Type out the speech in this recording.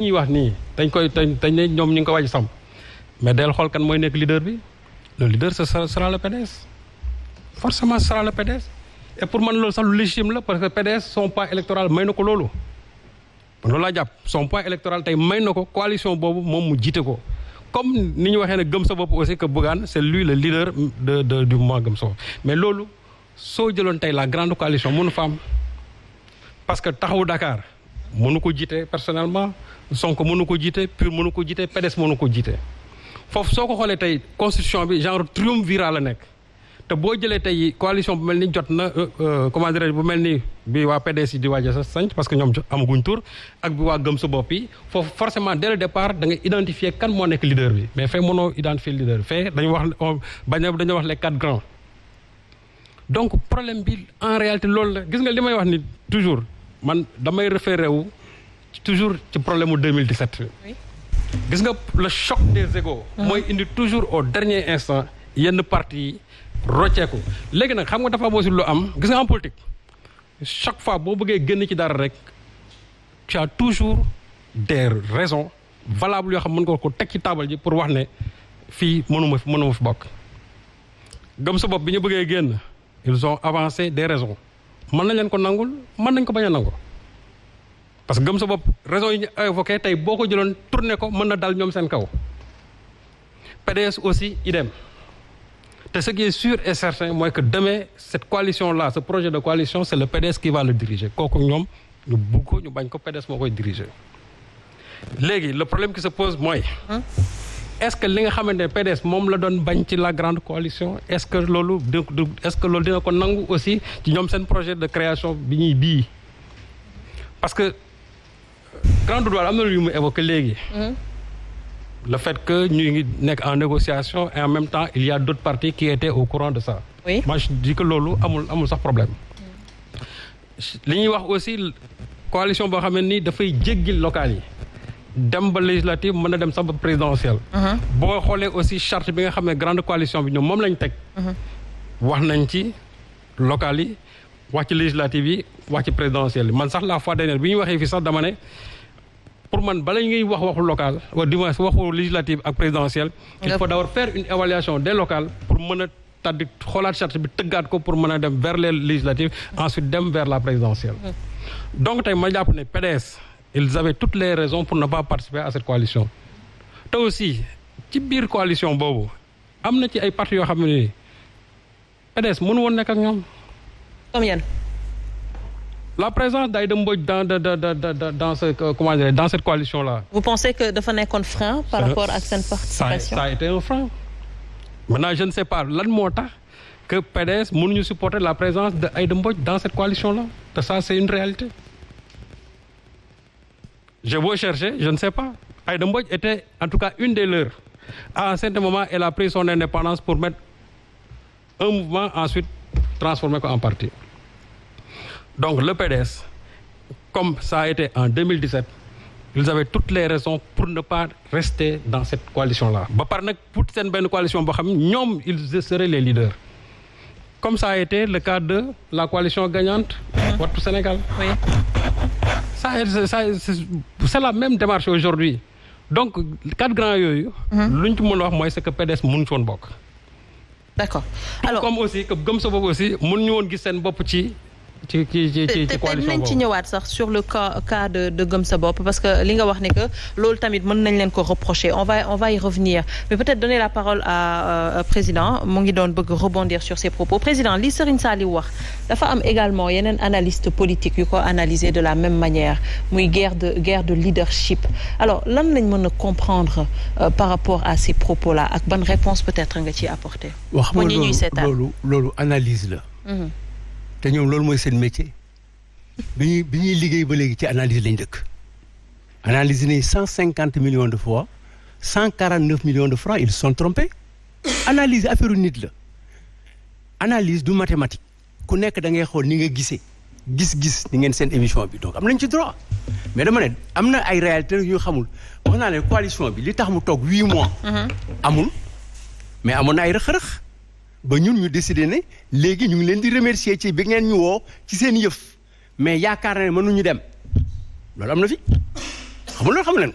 ñuy wax nii dañ ne ñoom ñu ngi ko wàcc sam mais del xool kan mooy nekk leader bi le leader ce sera le PDS forcément ce sera le PDS et pour man loolu sax lu légitime la parce que PDS son poids électoral may na ko loolu loolu laa jàpp son poids électoral tey may na ko coalition boobu moom mu jiite ko comme ni ñu waxee ne gëm sa bopp aussi que Bougane c'est lui le leader du mouvement gëm sa bopp mais loolu soo jëloon tey la grande coalition mënu fa am parce que taxawu Dakar mënu ko jiite personnellement Sonko mënu ko jiite PUR mënu ko jiite PDS mënu ko jiite foofu soo ko xoolee tey constitution bi genre triumvirat la nekk te boo jëlee tey coalition bu mel ni jot na comment dirais bu mel ni bi waa PDS yi di waaj a sanc parce que ñoom amaguñ tur ak bi waa gëm sa bopp yi foofu forcément dès le départ da nga identifier kan moo nekk leader bi mais fee mënoo identifier leader bi fee dañu wax les quatre grands donc problème bi en réalité loolu la gis nga li may wax ni toujours man damay référé wu toujours ci problème mu 2017 bi gis nga le choc des égos mooy indi toujours au dernier instant yenn parti yi rocceeku léegi nag xam nga dafa am aussi lu am gis nga en politique chaque fois boo bëggee génn ci dara rek tu as toujours des raisons valables yoo xam mën nga ko teg ci taabal ji pour wax ne fii mënuma fi bokk gëm sa bopp bi ñu bëggee génn ils ont avancé des raisons mën nañ leen ko nangul mën nañ ko bañ a nangu parce que gëm sa bopp raison yi ñu évoqué tey boo ko jëloon tourné ko mën na dal ñoom seen kaw PDS aussi idem te ce qui est sûr et certain mooy que demain cette coalition là ce projet de coalition c'est le PDS qui va le diriger kooku ñoom ñu bugg ko ñu bañ ko PDS moo koy diriger léegi le problème qui se pose mooy est-ce que li nga xamante ne PDS moom la doon bañ ci la grande coalition est-ce que loolu dina ko nangu aussi ci ñoom seen projet de création bi ñuy bii parce que grande droite am na lu mu évoqué léegi le fait que ñu ngi nekk en négociation et en même temps il y a d'autres partis qui étaient au courant de ça moi je dis que loolu amul sax problème li ñuy wax aussi coalition boo xam ne ni dafay jéggi local yi dem ba législative mën na dem sax ba présidentielle boo xoolee aussi charte bi nga xam ne grande coalition bi ñoom moom lañ teg wax nañ ci local yi wax ci législative yi wax ci présidentielle yi man sax la fois dernière bi ñu waxee fii sax dama ne pour man bala ngay wax waxu local ou du moins waxu législative ak présidentielle il faut d'abord faire une évaluation des locales pour mën a tàddi xoolaat charte bi tëggaat ko pour mën a dem vers les législatives ensuite dem vers la présidentielle donc tey ma jàpp ne PDS ils avaient toutes les raisons pour ne pas participer à cette coalition te aussi ci biir coalition boobu am na ci ay partis yoo xam ne ni PDS mënu woon nekk ak ñoom comme yan la présence d'Aïda Mbodj dans cette coalition là. Vous pensez que dafa nekkoon frein par rapport à cette participation? Ça a été un frein. Maintenant je ne sais pas lan moo tax que PDS mënuñu supporter la présence d'Aïda Mbodj dans cette coalition là te ça c'est une réalité. Je vais chercher, je ne sais pas. Aïda Mbodj était en tout cas une des leurs. À un certain moment elle a pris son indépendance pour mettre un mouvement ensuite transformer ko en parti. Donc le PDS, comme ça a été en 2017, ils avaient toutes les raisons pour ne pas rester dans cette coalition-là. Ba pare nag pour seen benn coalition boo xam ne ñoom ils seraient les leaders. Comme ça a été le cas de la coalition gagnante Wattu Sénégal. Oui. C'est la même démarche aujourd'hui. Donc quatre grands yooyu. lu ñu ci mën a wax mooy c'est que PDS mënuñu ci woon bokk. D'accord. Alors comme aussi que gëm sa bopp aussi mënuñu woon gis seen bopp ci coalition nañ ci ñëwaat sax sur le cas de gëm sa bopp parce que li nga wax ne que loolu tamit mën nañ leen ko reprocher on va y revenir mais peut-être donner la parole à président mu ngi doon bëgg rebondir sur ses propos président li Serigne Saliou wax dafa am également yeneen analyste politique yu ko analyser de la même manière muy guerre de leadership alors lan lañ mën a comprendre par rapport à ces propos là ak ban réponse peut-être nga ciy apporter pour ñi ñuy seetaan loolu analyse la te ñoom loolu mooy seen métier bi ñuy liggéey ba léegi ci analyse lañ dëkk analyse nañ 150 millions de fois 149 millions de francs ils sont trompés analyse affaire nit la analyse du mathématique ku nekk da ngay xool ni nga gisee gis-gis ni ngeen seen émission bi donc am nañ ci droit mais dama ne am na ay réalités yu xamul wax naa ne coalition bi li tax mu toog 8 mois amul mais amoon na ay rëq-rëq ba ñun ñu décidé ne léegi ñu ngi leen di remercier ci bi ngeen ñu woo ci seen yëf mais yaakaar na ne mënuñu dem loolu am na fi xam nga loolu xam leen